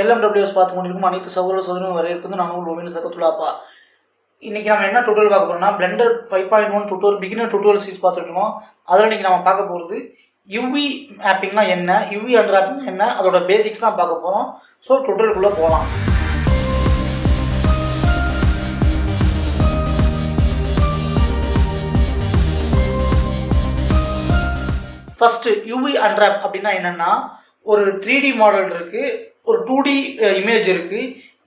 LMWS பார்த்து கொண்டிருக்கும் அனைத்து சகோதர சகோதரரும் வரவேற்பது நான் உங்கள் ஓவியன் சகத்துலாப்பா. இன்றைக்கி நம்ம என்ன டுட்டோரியல் பார்க்க போகிறோம்னா Blender 5.1 tutorial beginner tutorial series பார்த்துட்டு இருக்கோம். அதில் இன்றைக்கி நம்ம பார்க்க போகிறது யூவி மேப்பிங்னா என்ன, யூவி அன்ராப்பிங் என்ன, அதோட பேசிக்ஸ் தான் பார்க்க போகிறோம். ஸோ டுட்டோரியலுக்குள்ளே போகலாம். ஃபஸ்ட்டு யூவி அன்ராப் அப்படின்னா என்னென்னா, ஒரு 3D மாடல் இருக்குது, ஒரு 2D இமேஜ் இருக்குது.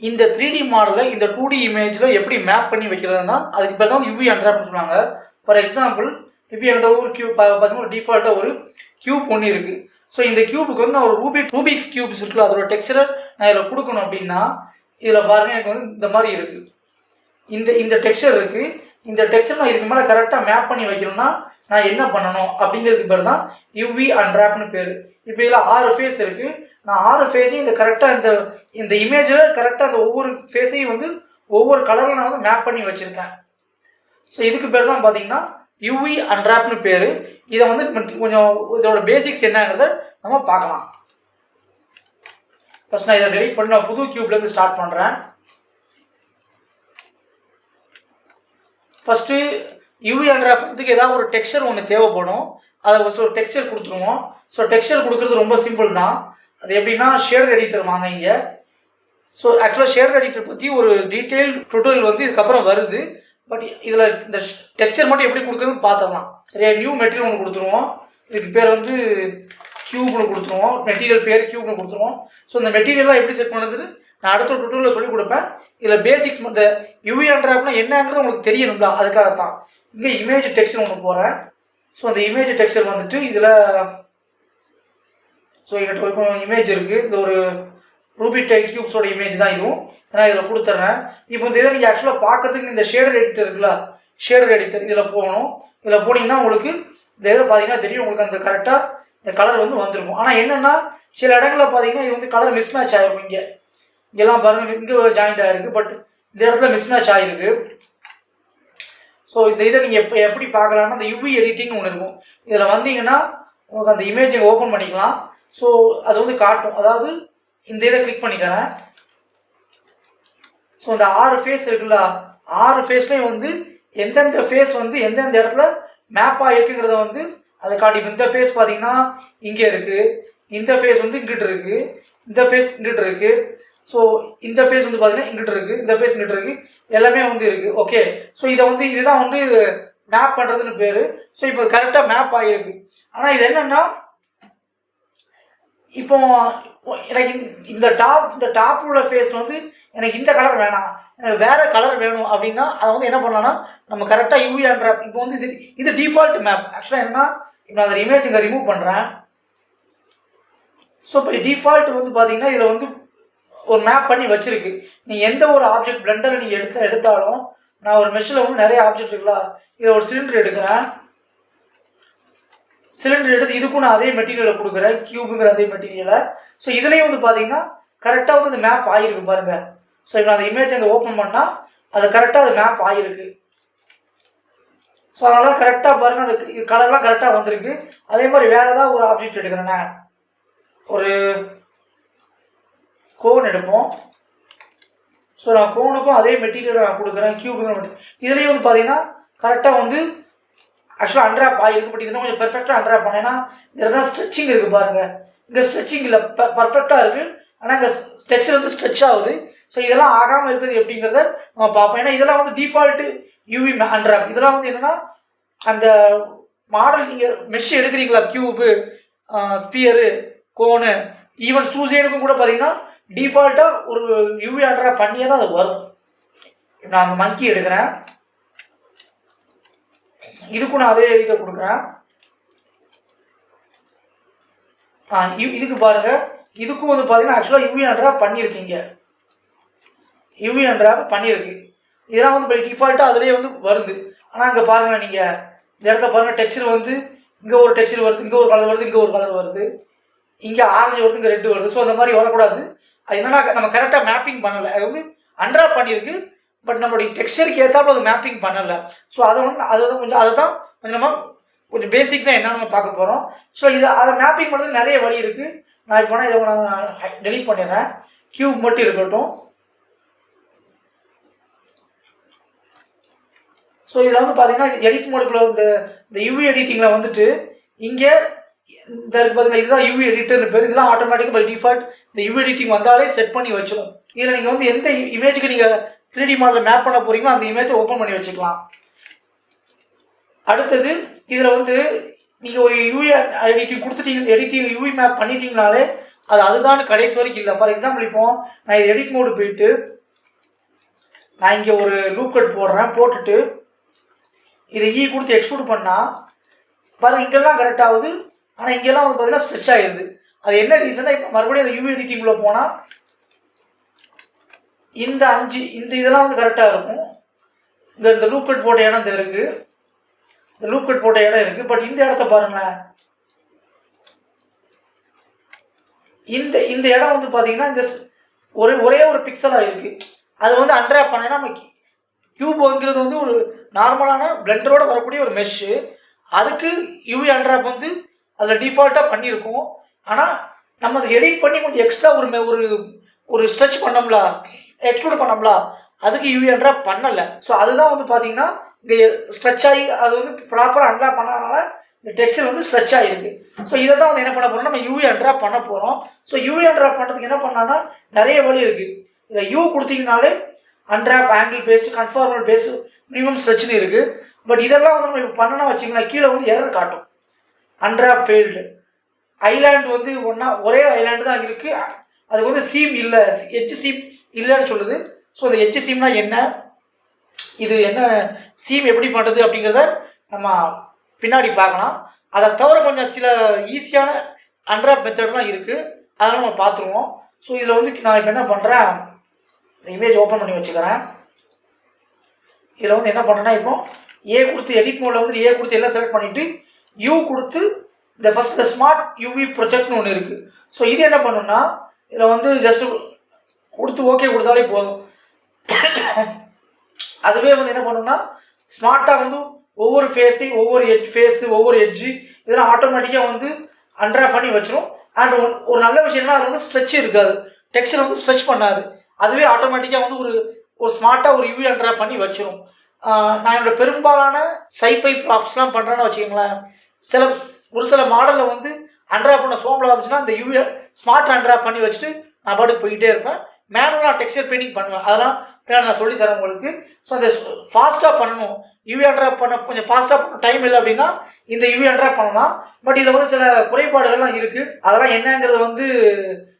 இந்த 3D மாடலை இந்த 2D இமேஜில் எப்படி மேப் பண்ணி வைக்கிறதுனா அதுக்கு பேர் தான் யூவி அன்ராப்னு சொல்லுவாங்க. ஃபார் எக்ஸாம்பிள், இப்போ என்கிட்ட ஒரு கியூப் பார்த்தீங்கன்னா டிஃபால்ட்டாக ஒரு கியூப் ஒன்று இருக்குது. ஸோ இந்த கியூபுக்கு வந்து நான் ஒரு ரூபிக்ஸ் கியூப்ஸ் இருக்குல்ல, அதோட டெக்ஸ்சரை நான் இதில் கொடுக்கணும் அப்படின்னா இதில் பாருங்கள், எனக்கு வந்து இந்த மாதிரி இருக்குது. இந்த டெக்ஸ்சர் இருக்குது. இந்த டெக்ஸ்சர் நான் இதுக்கு மேலே கரெக்டாக மேப் பண்ணி வைக்கணும்னா நான் என்ன பண்ணணும் அப்படிங்கிறதுக்கு பேர் தான் யூவி அன்ராப்னு பேர். இப்போ இதில் 6 ஃபேஸ் இருக்குது. நான் 6 ஃபேஸையும் இந்த கரெக்டாக இந்த இமேஜில் கரெக்டாக அந்த ஒவ்வொரு ஃபேஸையும் வந்து ஒவ்வொரு கலரில் நான் வந்து மேப் பண்ணி வச்சுருக்கேன். ஸோ இதுக்கு பேர் தான் பார்த்தீங்கன்னா யூவி அன்ராப்னு பேர். இதை வந்து கொஞ்சம் இதோட பேசிக்ஸ் என்னங்கிறத நம்ம பார்க்கலாம். ஃபஸ்ட் நான் இதை ரெடி பண்ண புது கியூப்லேருந்து ஸ்டார்ட் பண்ணுறேன். ஃபஸ்ட்டு யூவி அன்ராப்றதுக்கு ஏதாவது ஒரு டெக்ஸ்சர் ஒன்று தேவைப்படும். அதை ஒரு டெக்ஸ்சர் கொடுத்துருவோம். ஸோ டெக்ஸ்சர் கொடுக்குறது ரொம்ப சிம்பிள் தான். அது எப்படின்னா, ஷேடர் எடிட்டர் வாங்க இங்கே. ஸோ ஆக்சுவலாக ஷேடர் எடிட்டர் பற்றி ஒரு டீட்டெயில் டுட்டோரியல் வந்து இதுக்கப்புறம் வருது. பட் இதில் இந்த டெக்ஸ்சர் மட்டும் எப்படி கொடுக்குறதுன்னு பார்த்துடலாம். சரியா, நியூ மெட்டீரியல் ஒன்று கொடுத்துருவோம். இதுக்கு பேர் வந்து கியூப்னு கொடுத்துருவோம். மெட்டீரியல் பேர் கியூப்னு கொடுத்துருவோம். ஸோ இந்த மெட்டீரியல்லாம் எப்படி செட் பண்ணுறதுன்னு நான் அடுத்த டுட்டோரியலில் சொல்லிக் கொடுப்பேன். இதில் பேசிக்ஸ் இந்த யூவி அன்ராப்னா என்னங்கிறது உங்களுக்கு தெரியணும்ல, அதுக்காகத்தான். இங்கே இமேஜ் டெக்ஸ்சர் ஒன்று போகிறேன். ஸோ அந்த இமேஜ் டெக்ஸ்சர் வந்துட்டு இதில் ஸோ என்கிட்ட ஒரு இமேஜ் இருக்குது. இந்த ஒரு ரூபி டைப் கியூப்ஸோட இமேஜ் தான் இதுவும். நான் இதில் கொடுத்துட்றேன். இப்போ இந்த இதை நீங்கள் ஆக்சுவலாக பார்க்குறதுக்கு இந்த ஷேடர் எடிட்டர் இருக்குல்ல, ஷேடர் எடிட்டர் இதில் போகணும். இதில் போனீங்கன்னா உங்களுக்கு இந்த இதில் பார்த்தீங்கன்னா தெரியும், உங்களுக்கு அந்த கரெக்டாக இந்த கலர் வந்து வந்திருக்கும். ஆனால் என்னென்னா, சில இடங்களில் பார்த்தீங்கன்னா இது வந்து கலர் மிஸ் மேட்ச் ஆகிருக்கும். இங்கெல்லாம் பாருங்கள், இங்கே ஜாயிண்ட் ஆகிருக்கு, பட் இந்த இடத்துல மிஸ் மேட்ச் ஆகிருக்கு. ஸோ இந்த இதை நீங்கள் எப்படி பார்க்கலான்னா, அந்த யூவி எடிட்டிங்னு ஒன்று இருக்கும். இதில் வந்தீங்கன்னா உங்களுக்கு அந்த இமேஜை ஓப்பன் பண்ணிக்கலாம். ஸோ அது வந்து காட்டும். அதாவது இந்த இதை கிளிக் பண்ணிக்கிறேன். ஸோ இந்த 6 ஃபேஸ் இருக்குல்ல, 6 ஃபேஸ்லேயும் வந்து எந்தெந்த ஃபேஸ் வந்து எந்தெந்த இடத்துல மேப்பாக இருக்குங்கிறத வந்து அதை காட்டி. இந்த ஃபேஸ் பார்த்தீங்கன்னா இங்கே இருக்குது, இந்த ஃபேஸ் வந்து இங்கிட்டு இருக்குது, இந்த ஃபேஸ் இங்கிட்டு இருக்குது. ஸோ இந்த ஃபேஸ் வந்து பார்த்தீங்கன்னா இங்கிட்டு இருக்குது, இந்த ஃபேஸ் இங்கிட்டு இருக்குது, எல்லாமே வந்து இருக்குது. ஓகே, ஸோ இதை வந்து இதுதான் வந்து மேப் பண்ணுறதுன்னு பேர். ஸோ இப்போ கரெக்டாக மேப் ஆகிருக்கு. ஆனால் இது என்னென்னா, இப்போ எனக்கு இந்த டாப் உள்ள ஃபேஸ் வந்து எனக்கு இந்த கலர் வேணாம், எனக்கு வேறு கலர் வேணும் அப்படின்னா அதை வந்து என்ன பண்ணலாம்னா, நம்ம கரெக்டாக யூவி அன்ராப் இப்போ வந்து இது டிஃபால்ட் மேப். ஆக்சுவலாக என்னன்னா, இப்போ நான் அந்த இமேஜ் இங்கே ரிமூவ் பண்ணுறேன். ஸோ இப்போ டிஃபால்ட் வந்து பார்த்தீங்கன்னா இதில் வந்து ஒரு மேப் பண்ணி வச்சுருக்கு. நீங்கள் எந்த ஒரு ஆப்ஜெக்ட் பிளெண்டரில் நீங்கள் எடுத்தாலும், நான் ஒரு மெஷில் வந்து நிறைய ஆப்ஜெக்ட் இருக்குல்ல, இதில் ஒரு சிலிண்டர் எடுக்கிறேன். சிலிண்டர் எடுத்து இதுக்கும் நான் அதே மெட்டீரியலை கொடுக்குறேன், கியூபுங்கிற அதே மெட்டீரியலை. ஸோ இதுலேயும் வந்து பார்த்தீங்கன்னா கரெக்டாக வந்து அது மேப் ஆகிருக்கு பாருங்கள். ஸோ இப்போ அந்த இமேஜ் அங்கே ஓப்பன் பண்ணால் அது கரெக்டாக அது மேப் ஆகிருக்கு. ஸோ அதனால கரெக்டாக பாருங்கள், அது கலர்லாம் கரெக்டாக வந்திருக்கு. அதே மாதிரி வேறு ஏதாவது ஒரு ஆப்ஜெக்ட் எடுக்கிறேன்னா, ஒரு கோன் எடுப்போம். ஸோ நான் கோனுக்கும் அதே மெட்டீரியலை நான் கொடுக்குறேன், கியூபுங்கிற மெட்டீரியல். இதுலேயும் வந்து பார்த்தீங்கன்னா கரெக்டாக வந்து ஆக்சுவலாக அன்ராப் ஆகிருக்கு. பட் இதெல்லாம் கொஞ்சம் பெர்ஃபெக்டாக அன்ராப் பண்ணேன்னா இதில் தான் ஸ்ட்ரெச்சிங் இருக்குது பாருங்கள். இங்கே ஸ்ட்ரெச்சிங் இல்லை, பர்ஃபெக்டாக இருக்குது. ஆனால் இங்கே டெக்ஸ்சர் வந்து ஸ்ட்ரெச் ஆகுது. ஸோ இதெல்லாம் ஆகாமல் இருக்குது எப்படிங்கிறத நம்ம பார்ப்போம். ஏன்னா இதெல்லாம் வந்து டிஃபால்ட்டு யூவி அன்ராப். இதெல்லாம் வந்து என்னென்னா, அந்த மாடல் நீங்கள் மெஷ் எடுக்கிறீங்களா, கியூபு, ஸ்பியரு, கோனு, ஈவன் சூசேனுக்கும் கூட பார்த்தீங்கன்னா டிஃபால்ட்டாக ஒரு யூவி அன்ராப் பண்ணியே தான் அது வரும். நான் அந்த மங்கி எடுக்கிறேன். இதுக்கும் நான் அதே இதை கொடுக்குறேன். இதுக்கு பாருங்கள், இதுக்கும் வந்து பார்த்தீங்கன்னா ஆக்சுவலாக யூவி அன்ராப் பண்ணியிருக்கீங்க, யூவி அன்ராப் பண்ணியிருக்கு. இதெல்லாம் வந்து பை டிஃபால்ட்டாக அதிலே வந்து வருது. ஆனால் அங்கே பாருங்கள், நீங்கள் இந்த இடத்துல பாருங்கள், டெக்ஸ்சர் வந்து இங்கே ஒரு டெக்ஸ்சர் வருது, இங்கே ஒரு கலர் வருது, இங்கே ஒரு கலர் வருது, இங்கே ஆரஞ்சு வருது, இங்கே ரெட்டு வருது. ஸோ அந்த மாதிரி வரக்கூடாது. அது என்னன்னா, நம்ம கரெக்டாக மேப்பிங் பண்ணலை. அது வந்து அன்ராப் பண்ணியிருக்கு, பட் நம்மளுடைய டெக்ஸ்சருக்கு ஏற்றாப்புல அது மேப்பிங் பண்ணலை. ஸோ அதை வந்து அதை தான் கொஞ்சம் நம்ம கொஞ்சம் பேசிக்ஸாக என்ன நம்ம பார்க்க போகிறோம். ஸோ அதை மேப்பிங் பண்ணுறது நிறைய வழி இருக்குது. நான் இப்போ இதை நான் டெலீட் பண்ணிடுறேன். கியூப் மட்டும் இருக்கட்டும். ஸோ இதில் வந்து பார்த்தீங்கன்னா எடிட் மோடுக்குள்ள இந்த யூவி எடிட்டிங்கில் வந்துட்டு இங்கே இந்த பார்த்தீங்கன்னா இதுதான் யூவி எடிட்டர்னு பேர். இதெல்லாம் ஆட்டோமேட்டிக்காக பை டிஃபால்ட் இந்த யூவி எடிட்டிங் வந்தாலே செட் பண்ணி வச்சிடும். இதில் நீங்கள் வந்து எந்த இமேஜுக்கு நீங்கள் 3D மாடலில் மேப் பண்ண போகிறீங்களோ அந்த இமேஜை ஓப்பன் பண்ணி வச்சுக்கலாம். அடுத்தது இதில் வந்து நீங்கள் ஒரு யூவி எடிட்டிங் கொடுத்துட்டீங்க, எடிட்டிங் யூவி மேப் பண்ணிட்டீங்கனாலே அதுதான் கடைசி வரைக்கும் இல்லை. ஃபார் எக்ஸாம்பிள் இப்போ நான் இது எடிட் மோடு போயிட்டு நான் இங்கே ஒரு லூப் கட் போடுறேன். போட்டுட்டு இதை கொடுத்து எக்ஸ்ட்ரூட் பண்ணால் பாருங்கள் இங்கெல்லாம் கரெக்ட் ஆகுது. ஆனால் இங்கெல்லாம் வந்து பார்த்தீங்கன்னா ஸ்ட்ரெச் ஆகிடுது. அது என்ன ரீசனாக இப்போ மறுபடியும் அந்த யூவி எடிட்டிங்குள்ளே போனால் இந்த இதெல்லாம் வந்து கரெக்டாக இருக்கும். இந்த லூப் கட் போட்ட இடம் இருக்குது, இந்த லூப் கட் போட்ட இடம் இருக்குது. பட் இந்த இடத்த பாருங்களேன், இந்த இடம் வந்து பார்த்தீங்கன்னா இந்த ஒரே ஒரு பிக்சலாக இருக்குது. அது வந்து அன்ட்ராப் பண்ணேன்னா நம்ம கியூப் வந்துங்கிறது வந்து ஒரு நார்மலான பிளெண்டரோட வரக்கூடிய ஒரு மெஷ்ஷு. அதுக்கு யூவி அன்ட்ராப் வந்து அதில் டிஃபால்ட்டாக பண்ணியிருக்கோம். ஆனால் நம்ம அதை எடிட் பண்ணி கொஞ்சம் எக்ஸ்ட்ரா ஒரு ஸ்ட்ரெச் பண்ணோம்ல, எக்ஸ்ட்ரூட் பண்ணோம்ல, அதுக்கு யூவி அன்ட்ராப் பண்ணலை. ஸோ அதுதான் வந்து பார்த்தீங்கன்னா இங்கே ஸ்ட்ரெச் ஆகி அது வந்து ப்ராப்பராக அன்ட்ராப் பண்ணதுனால இந்த டெக்ஸ்சர் வந்து ஸ்ட்ரெச் ஆகிருக்கு. ஸோ இதை தான் வந்து என்ன பண்ண போகிறோம், நம்ம யூவி அன்ட்ராப் பண்ண போகிறோம். ஸோ யூவி அன்ட்ராப் பண்ணுறதுக்கு என்ன பண்ணலாம்னா நிறைய வழி இருக்குது. இதில் யூ கொடுத்தீங்கனாலே unwrap, angle based, conformal based, minimum ஸ்ட்ரெச்னு இருக்குது. பட் இதெல்லாம் வந்து நம்ம இப்போ பண்ணனா வச்சிங்கன்னா கீழே வந்து எரர் காட்டும், அன்ட்ராப் ஃபெயில்டு. ஐலாண்ட் வந்து ஒரே ஐலாண்டு தான் இருக்குது. அது வந்து சீம் இல்லை, எட்ஜ் சீம் இல்லைன்னு சொல்லுது. ஸோ அந்த எட்ஜ் சீம்னா என்ன, இது என்ன சீம் எப்படி பண்ணுறது அப்படிங்கிறத நம்ம பின்னாடி பார்க்கலாம். அதை தவிர கொஞ்சம் சில ஈஸியான அன்ட்ராப் மெத்தட்லாம் இருக்குது, அதெல்லாம் நம்ம பார்த்துருவோம். ஸோ இதில் வந்து நான் இப்போ என்ன பண்ணுறேன், இமேஜ் ஓப்பன் பண்ணி வச்சுக்கிறேன். இதில் வந்து என்ன பண்ணுறேன்னா இப்போ கொடுத்து எடிட் மோடில் வந்து கொடுத்து எல்லாம் செலக்ட் பண்ணிவிட்டு யூ கொடுத்து இந்த ஃபஸ்ட் ஸ்மார்ட் யூவி ப்ரொஜெக்ட்னு ஒன்று இருக்குது. ஸோ இது என்ன பண்ணுன்னா இதில் வந்து ஜஸ்ட் கொடுத்து ஓகே கொடுத்தாலே போதும். அதுவே வந்து என்ன பண்ணுன்னா ஸ்மார்ட்டாக வந்து ஒவ்வொரு ஃபேஸையும் ஒவ்வொரு எட்ஜு இதெல்லாம் ஆட்டோமேட்டிக்காக வந்து அன்ட்ராப் பண்ணி வச்சிடும். அண்ட் ஒரு நல்ல விஷயம்னா அது வந்து ஸ்ட்ரெச் இருக்காது, டெக்ஸ்சர் வந்து ஸ்ட்ரெச் பண்ணாது. அதுவே ஆட்டோமேட்டிக்காக வந்து ஒரு ஸ்மார்ட்டாக ஒரு யூவி அன்ட்ராப் பண்ணி வச்சிடும். நான் என்னோட பெரும்பாலான சைஃபை ப்ராப்ஸ்லாம் பண்ணுறேன்னு வச்சுக்கோங்களேன், ஒரு சில மாடலில் வந்து அன்ட்ராப் பண்ண ஃபோமில் வந்துச்சுன்னா இந்த யூவி ஸ்மார்ட் அன்ட்ராப் பண்ணி வச்சுட்டு நான் பாட்டுக்கு போயிட்டே இருப்பேன். மேனுவலாக டெக்ஸ்சர் பெயிண்டிங் பண்ணுவேன், அதெல்லாம் பின்னாடி நான் சொல்லித்தரேன் உங்களுக்கு. ஸோ அந்த ஃபாஸ்ட்டாக பண்ணணும், யூவி அன்ட்ராப் பண்ண கொஞ்சம் ஃபாஸ்ட்டாக பண்ண டைம் இல்லை அப்படின்னா இந்த யூவி அன்ட்ராப் பண்ணலாம். பட் இதில் வந்து சில குறைபாடுகள்லாம் இருக்குது, அதெல்லாம் என்னங்கிறது வந்து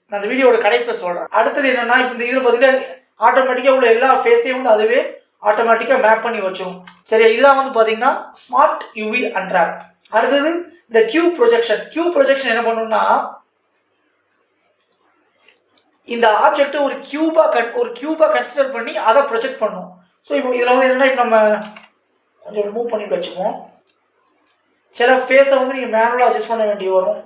நான் அந்த வீடியோட கடைசியில் சொல்கிறேன். அடுத்தது என்னென்னா இப்போ இந்த இதில் பார்த்தீங்கன்னா ஆட்டோமேட்டிக்காக உள்ள எல்லா ஃபேஸையும் வந்து அதுவே ஆட்டோமேட்டிக்காக மேப் பண்ணி வச்சிடும். சரியா, இதெல்லாம் வந்து பார்த்தீங்கன்னா ஸ்மார்ட் யூவி அன்ட்ராப். அடுத்தது இந்த கியூப் ப்ரொஜெக்ஷன் என்ன பண்ணணும்னா இந்த ஆப்ஜெக்ட் ஒரு கியூபா கன்சிடர் பண்ணி அதை ப்ரொஜெக்ட் பண்ணும். ஸோ இப்போ இதில் வந்து என்னென்னா இப்போ நம்ம கொஞ்சம் மூவ் பண்ணிட்டு வச்சுப்போம். சில ஃபேஸை வந்து நீங்கள் மேனுவலாக அட்ஜஸ்ட் பண்ண வேண்டி வரும்.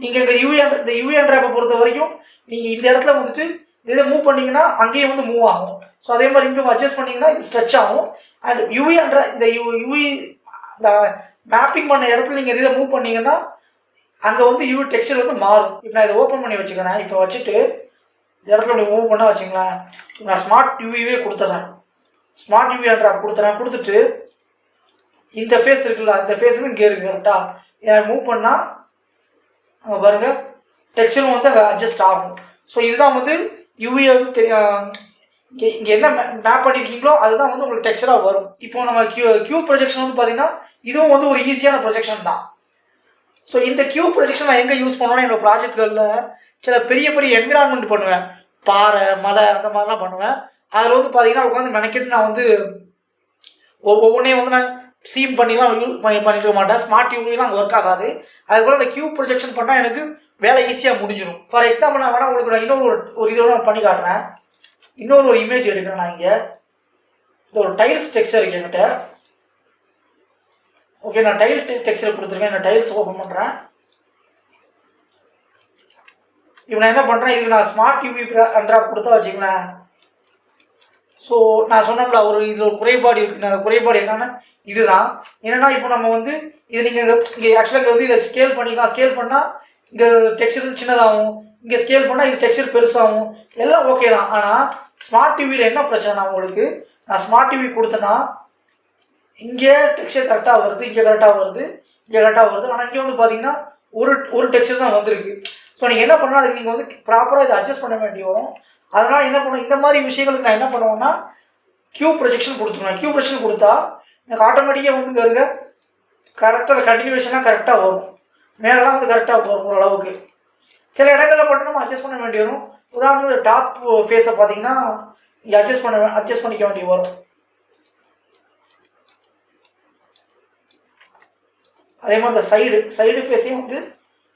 நீங்கள் இந்த யூவி அன்ட்ராப்பை பொறுத்த வரைக்கும் நீங்கள் இந்த இடத்துல வந்துட்டு இதை மூவ் பண்ணிங்கன்னா அங்கேயும் வந்து மூவ் ஆகும். ஸோ அதே மாதிரி இங்கே அட்ஜஸ்ட் பண்ணிங்கன்னா இது ஸ்ட்ரெச் ஆகும். அண்ட் யூவி இந்த இந்த மேப்பிங் பண்ண இடத்துல நீங்கள் இதை மூவ் பண்ணிங்கன்னா அங்கே வந்து யூவி டெக்ஸ்சர் வந்து மாறும். இப்போ நான் இதை ஓப்பன் பண்ணி வச்சுக்கிறேன். இப்போ வச்சுட்டு இந்த இடத்துல அப்படி மூவ் பண்ணால் வச்சுங்களேன், நான் ஸ்மார்ட் யூவிவே கொடுத்துட்றேன், ஸ்மார்ட் யூவி அன்ட்ராப் கொடுத்துட்டு இந்த ஃபேஸ் இருக்குல்ல, அந்த ஃபேஸ் வந்து இங்கே இருக்குது கரெக்டாக. இதை மூவ் பண்ணால் அங்கே பாருங்கள் டெக்ஸ்சரும் வந்து அங்கே அட்ஜஸ்ட் ஆகும். ஸோ இதுதான் வந்து யூவியை வந்து இங்கே என்ன மேப் பண்ணியிருக்கீங்களோ அதுதான் வந்து உங்களுக்கு டெக்ஸ்சராக வரும். இப்போ நம்ம கியூ ப்ரொஜெக்ஷன் வந்து பார்த்தீங்கன்னா இதுவும் வந்து ஒரு ஈஸியான ப்ரொஜெக்ஷன் தான். ஸோ இந்த கியூப் ப்ரொஜெக்ஷன் நான் எங்கே யூஸ் பண்ணுவேன்னா என்னோடய ப்ராஜெக்ட்களில் சில பெரிய என்விரான்மெண்ட் பண்ணுவேன், பாறை மலை அந்த மாதிரிலாம் பண்ணுவேன். அதில் வந்து பார்த்தீங்கன்னா உட்காந்து மெனக்கிட்டு நான் வந்து ஒவ்வொன்றையும் வந்து நான் சீம் பண்ணிலாம் பண்ணிட்டு மாட்டேன். ஸ்மார்ட் யூவிலாம் அங்கே ஒர்க் ஆகாது. அதுபோல் இந்த கியூப் ப்ரொஜெக்ஷன் பண்ணால் எனக்கு வேலை ஈஸியாக முடிஞ்சிடும். ஃபார் எக்ஸாம்பிள் நான் வேணால் உங்களுக்கு நான் இன்னொரு இதோட நான் பண்ணி காட்டுறேன். இன்னொரு இமேஜ் எடுக்கிறேன். நான் இங்கே இந்த ஒரு டைல்ஸ் டெக்ஸ்சர் இருக்கு என்கிட்ட. ஓகே, நான் டைல் டெக்ஸ்சர் கொடுத்துருக்கேன். நான் டைல்ஸ் ஓப்பன் பண்ணுறேன். இப்போ நான் என்ன பண்ணுறேன், இதுக்கு நான் ஸ்மார்ட் யூவி அன்ட்ராப் கொடுத்தா வச்சுங்களேன். ஸோ நான் சொன்னோம்ல இதில் ஒரு குறைபாடு இருக்குன்னு, அந்த குறைபாடு என்னென்னா இதுதான். என்னென்னா இப்போ நம்ம வந்து இதை நீங்கள் இங்கே ஆக்சுவலாக இங்கே வந்து இதை ஸ்கேல் பண்ணிக்கலாம். ஸ்கேல் பண்ணால் இங்கே டெக்ஸ்சர் சின்னதாகும், இங்கே ஸ்கேல் பண்ணால் இது டெக்ஸ்சர் பெருசாகும், எல்லாம் ஓகே தான். ஆனால் ஸ்மார்ட் டிவியில் என்ன பிரச்சனைனா உங்களுக்கு, நான் ஸ்மார்ட் டிவி கொடுத்தேன்னா இங்கே டெக்ஸ்சர் கரெக்டாக வருது, இங்கே கரெக்டாக வருது, இங்கே கரெக்டாக வருது. ஆனால் இங்கே வந்து பார்த்தீங்கன்னா ஒரு டெக்ஸ்சர் தான் வந்திருக்கு. ஸோ நீங்கள் என்ன பண்ணால் அதுக்கு நீங்கள் வந்து ப்ராப்பராக இதை அட்ஜஸ்ட் பண்ண வேண்டி வரும். அதனால் என்ன பண்ணுவோம், இந்த மாதிரி விஷயங்களுக்கு நான் என்ன பண்ணுவேன்னா கியூ ப்ரொஜெக்ஷன் கொடுத்துருவேன். கியூ ப்ரொஜெக்ஷன் கொடுத்தா எனக்கு ஆட்டோமேட்டிக்காக வந்து இங்கே இருங்க கரெக்டாக கண்டினியூஷனாக கரெக்டாக வரும், மேலெலாம் வந்து கரெக்டாக வரும் ஓரளவுக்கு. சில இடங்களில் மட்டும் நம்ம அட்ஜஸ்ட் பண்ண வேண்டி வரும். உதாரணத்துக்கு டாப் ஃபேஸை பார்த்தீங்கன்னா இங்கே அட்ஜஸ்ட் பண்ணிக்க வேண்டி வரும். அதே மாதிரி இந்த சைடு ஃபேஸையும் வந்து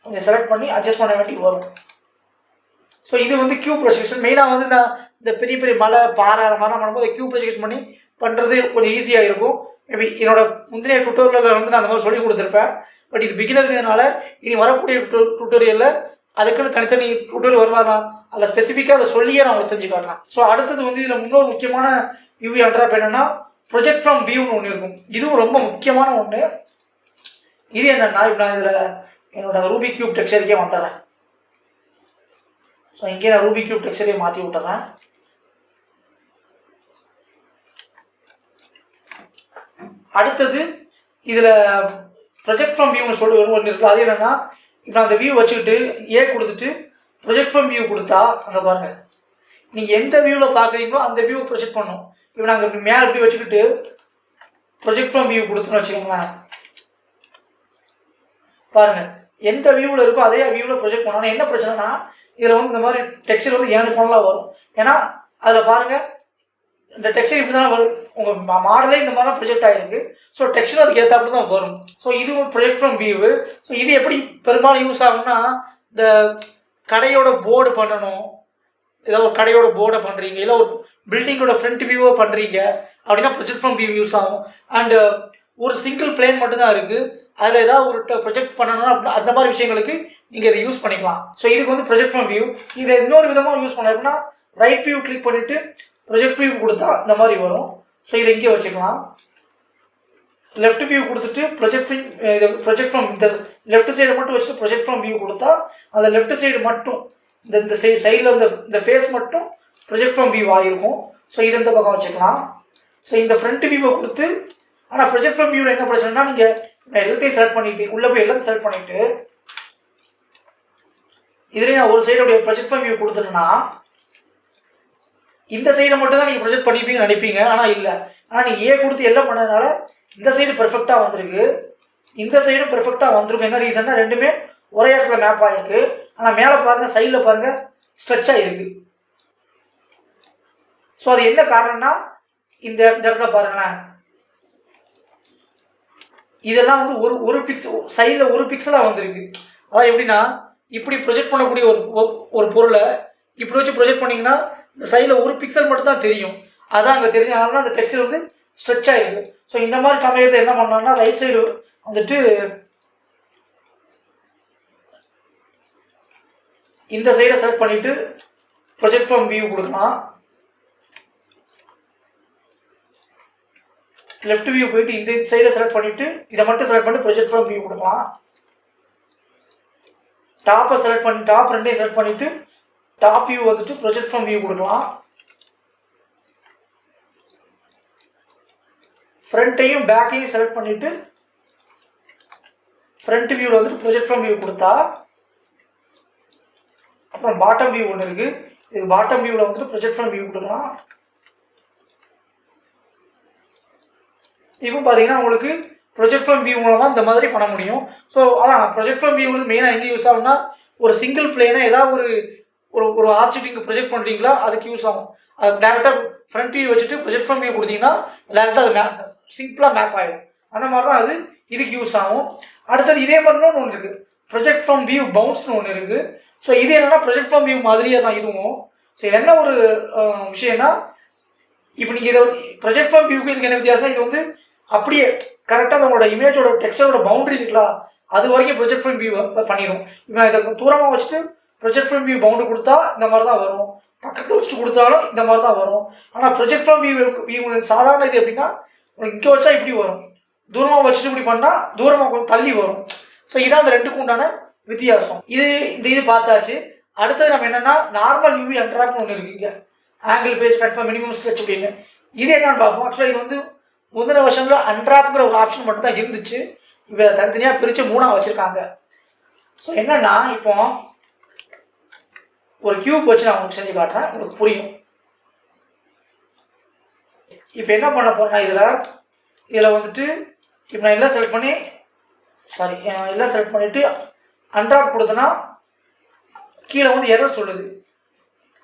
கொஞ்சம் செலக்ட் பண்ணி அட்ஜஸ்ட் பண்ண வேண்டி வரும். ஸோ இது வந்து கியூ ப்ரொஜெக்ஷன். மெயினாக வந்து நான் இந்த பெரிய பெரிய மலை பாறை அந்த மாதிரிலாம் பண்ணும்போது கியூ ப்ரொஜெக்ஷன் பண்ணி பண்ணுறது கொஞ்சம் ஈஸியாக இருக்கும். மேபி என்னோட முந்தைய டுட்டோரியலில் வந்து நான் அந்த மாதிரி சொல்லி கொடுத்துருப்பேன். பட் இது பிகினருங்கிறதுனால இனி வரக்கூடிய டுட்டோரியலில் அதுக்குன்னு தனித்தனி டுட்டோரியல் வருவாங்க, அதில் ஸ்பெசிஃபிக்காக அதை சொல்லியே நான் உங்களுக்கு செஞ்சு காட்டலாம். ஸோ அடுத்தது வந்து இதில் இன்னொரு முக்கியமான யூவி அண்ட்ராப் என்னென்னா ப்ரொஜெக்ட் ஃப்ரம் வியூன்னு ஒன்று இருக்கும். இதுவும் ரொம்ப முக்கியமான ஒன்று. இது என்னென்னா இப்போ நான் இதில் என்னோட ரூபி கியூப் டெக்ஸ்சருக்கே வந்துடுறேன். ஸோ இங்கே நான் ரூபி கியூப் டெக்ஸ்சரையே மாற்றி விட்டுறேன். அடுத்தது இதில் ப்ரொஜெக்ட் ஃப்ரம் வியூன்னு சொல்லி ஒன்று இருக்குது. அது என்னென்னா இப்போ நான் அந்த வியூ வச்சுக்கிட்டு கொடுத்துட்டு ப்ரொஜெக்ட் ஃப்ரம் வியூ கொடுத்தா அங்கே பாருங்கள், நீங்கள் எந்த வியூவில் பார்க்குறீங்களோ அந்த வியூவை ப்ரொஜெக்ட் பண்ணும். இப்போ நாங்கள் இப்படி மேலே இப்படி வச்சுக்கிட்டு ப்ரொஜெக்ட் ஃப்ரம் வியூ கொடுத்துன்னு வச்சுக்கோங்களேன், பாருங்கள் எந்த வியூவில் இருக்கோ அதே வியூவில் ப்ரொஜெக்ட் பண்ணணும். என்ன பிரச்சனைனா இதில் வந்து இந்த மாதிரி டெக்ஸ்சர் வந்து 7 கோணலாம் வரும். ஏன்னா அதில் பாருங்கள் இந்த டெக்ஸ்சர் இப்படி தான் வரும், உங்கள் மாடலே இந்த மாதிரி தான் ப்ரொஜெக்ட் ஆகிருக்கு. ஸோ டெக்ஸ்சர் அதுக்கு ஏற்றாப்படி தான் வரும். ஸோ இதுவும் ப்ரொஜெக்ட் ஃப்ரம் வியூ. ஸோ இது எப்படி பெரும்பாலும் யூஸ் ஆகும்னா இந்த கடையோட போர்டு பண்ணணும், ஏதோ ஒரு கடையோட போர்டை பண்ணுறீங்க, இல்லை ஒரு பில்டிங்கோட ஃப்ரண்ட் வியூவை பண்ணுறீங்க அப்படின்னா ப்ரொஜெக்ட் ஃப்ரம் வியூ யூஸ் ஆகும். அண்டு ஒரு சிங்கிள் பிளேன் மட்டும்தான் இருக்குது, அதில் ஏதாவது ஒரு ப்ரொஜெக்ட் பண்ணணும் அப்படின்னா அந்த மாதிரி விஷயங்களுக்கு நீங்கள் இதை யூஸ் பண்ணிக்கலாம். ஸோ இதுக்கு வந்து ப்ரொஜெக்ட் ஃப்ரம் வியூ. இதை இன்னொரு விதமாக யூஸ் பண்ணலாம். எப்படின்னா ரைட் வியூ கிளிக் பண்ணிவிட்டு ப்ரொஜெக்ட் வியூ கொடுத்தா இந்த மாதிரி வரும். ஸோ இதை இங்கே வச்சுக்கலாம். லெஃப்ட் வியூ கொடுத்துட்டு ப்ரொஜெக்ட் ஃப்ரம் இந்த லெஃப்ட் சைடை மட்டும் வச்சுட்டு ப்ரொஜெக்ட் ஃப்ரம் வியூ கொடுத்தா அந்த லெஃப்ட் சைடு மட்டும் இந்த சைடில் இந்த ஃபேஸ் மட்டும் ப்ரொஜெக்ட் ஃப்ரம் வியூ ஆகிருக்கும். ஸோ இது இந்த பக்கம் வச்சுக்கலாம். ஸோ இந்த ஃப்ரண்ட் வியூவை கொடுத்து, ஆனால் ப்ரொஜெக்ட் ஃப்ரம் வியூவில் என்ன பிரச்சனைனா நீங்கள் எல்லாத்தையும் செலக்ட் பண்ணிட்டு உள்ளே போய் எல்லாத்தையும் செலக்ட் பண்ணிவிட்டு இதுலேயே நான் ஒரு சைடுடைய ப்ரொஜெக்ட் ஃப்ரம் வியூ கொடுத்துட்டேன்னா இந்த சைடை மட்டும் தான் நீங்கள் ப்ரொஜெக்ட் பண்ணிப்பீங்கன்னு நினைப்பீங்க. ஆனால் இல்லை, ஆனால் நீங்கள் கொடுத்து எல்லாம் பண்ணதுனால இந்த சைடு பெர்ஃபெக்டாக வந்திருக்கு, இந்த சைடும் பெர்ஃபெக்டாக வந்திருக்கும். என்ன ரீசன்னா ரெண்டுமே ஒரே இடத்துல மேப் ஆகிருக்கு. ஆனால் மேலே பாருங்கள், சைடில் பாருங்கள் ஸ்ட்ரெச் ஆகிருக்கு. ஸோ அது என்ன காரணம்னா இந்த இடத்துல பாருங்களேன், இதெல்லாம் வந்து ஒரு பிக்சல் சைடில் ஒரு பிக்சலாக வந்திருக்கு. அதான் எப்படின்னா இப்படி ப்ரொஜெக்ட் பண்ணக்கூடிய ஒரு பொருளை இப்படி வச்சு ப்ரொஜெக்ட் பண்ணிங்கன்னா இந்த சைடில் ஒரு பிக்சல் மட்டும் தான் தெரியும். அதான் அங்கே தெரியும். அதனால தான் அந்த டெக்ஸ்சர் வந்து ஸ்ட்ரெச் ஆகிருக்கு. ஸோ இந்த மாதிரி சமயத்தில் என்ன பண்ணோம்னா ரைட் சைடு வந்துட்டு இந்த சைடை செலக்ட் பண்ணிவிட்டு ப்ரொஜெக்ட் ஃப்ரம் வியூ கொடுக்கலாம். லெஃப்ட் வியூ போயிட்டு இந்த சைடை செலக்ட் பண்ணிவிட்டு இதை மட்டும் செலக்ட் பண்ணி ப்ரொஜெக்ட் ஃப்ரம் வியூ கொடுக்கலாம். டாப்பை செலக்ட் பண்ணி டாப் ரெண்டையும் செலக்ட் பண்ணிவிட்டு டாப் வியூ வந்துட்டு ப்ரொஜெக்ட் ஃப்ரம் வியூ கொடுக்கலாம். ஃப்ரண்ட்டையும் பேக்கையும் செலக்ட் பண்ணிவிட்டு ஃப்ரண்ட் வியூவில் வந்துட்டு ப்ரொஜெக்ட் ஃப்ரம் வியூ கொடுத்தா, அப்புறம் பாட்டம் வியூ ஒன்று இருக்குது, இது பாட்டம் வியூவில் வந்துட்டு ப்ரொஜெக்ட் ஃப்ரம் வியூ கொடுக்கலாம். இப்போ பார்த்தீங்கன்னா உங்களுக்கு ப்ரொஜெக்ட் ஃப்ரம் வியூ மூலமாக இந்த மாதிரி பண்ண முடியும். ஸோ அதான் ப்ரொஜெக்ட் ஃப்ரம் வியூ வந்து மெயினாக எங்கே யூஸ் ஆகும்னா ஒரு சிங்கிள் பிளேனாக ஏதாவது ஒரு ஆப்ஜெக்ட் இங்கே ப்ரொஜெக்ட் பண்ணுறீங்களா அதுக்கு யூஸ் ஆகும். அது டேரெக்டாக ஃப்ரண்ட் வியூ வச்சுட்டு ப்ரொஜெக்ட் ஃப்ரம் வியூ கொடுத்தீங்கன்னா டேரெக்டாக அது சிம்பிளாக மேப் ஆகிடும். அந்த மாதிரி தான் அது இதுக்கு யூஸ் ஆகும். அடுத்தது இதே மாதிரின்னு ஒன்று இருக்குது, ப்ரொஜெக்ட் ஃப்ரம் வியூ பவுன்ஸ்னு ஒன்று இருக்குது. ஸோ இது என்னென்னா ப்ரொஜெக்ட் ஃப்ரம் வியூ மாதிரியே தான் இதுவும். ஸோ இது என்ன ஒரு விஷயம்னா இப்போ நீங்கள் இதை ப்ரொஜெக்ட் ஃப்ரம் வியூக்கு இதுக்கு என்ன வித்தியாசம், இது வந்து அப்படியே கரெக்டாக நம்மளோட இமேஜோட டெக்ஸ்சரோட பவுண்டரி இருக்கலாம் அது வரைக்கும் ப்ரொஜெக்ட் ஃப்ரம் வியூ பண்ணிடும். இப்போ நான் இதை தூரமாக வச்சுட்டு ப்ரொஜெக்ட் ஃப்ரம் வியூ பவுண்டு கொடுத்தா இந்த மாதிரி தான் வரும், பக்கத்தில் வச்சுட்டு கொடுத்தாலும் இந்த மாதிரி தான் வரும். ஆனால் ப்ரொஜெக்ட் ஃப்ரம் வியூ சாதாரண இது எப்படின்னா இங்கே வச்சா இப்படி வரும், தூரமாக வச்சுட்டு இப்படி பண்ணால் தூரமாக கொஞ்சம் தள்ளி வரும். ஸோ இதான் அந்த ரெண்டுக்கு உண்டான வித்தியாசம். இது பார்த்தாச்சு. அடுத்தது நம்ம என்னன்னா நார்மல் யூவி அன்ட்ராப்னு ஒன்று இருக்குங்க, angle base confirm minimum stretch அப்படின்னு. இது என்னன்னு பார்ப்போம். ஆக்சுவலாக இது வந்து முந்தின வருஷங்களில் அன்ட்ராப்ங்கிற ஒரு ஆப்ஷன் மட்டும் தான் இருந்துச்சு. இப்போ தனித்தனியாக பிரித்து 3ஆக வச்சுருக்காங்க. ஸோ என்னன்னா இப்போ ஒரு கியூப் வச்சு நான் உங்களுக்கு செஞ்சு காட்டுறேன், உங்களுக்கு புரியும். இப்போ என்ன பண்ண போறேன்னா இதில் வந்துட்டு இப்போ நான் எல்லாம் செலக்ட் பண்ணி எல்லாம் செலக்ட் பண்ணிவிட்டு அன்ட்ராப் கொடுத்தேன்னா கீழே வந்து எரர் சொல்லுது.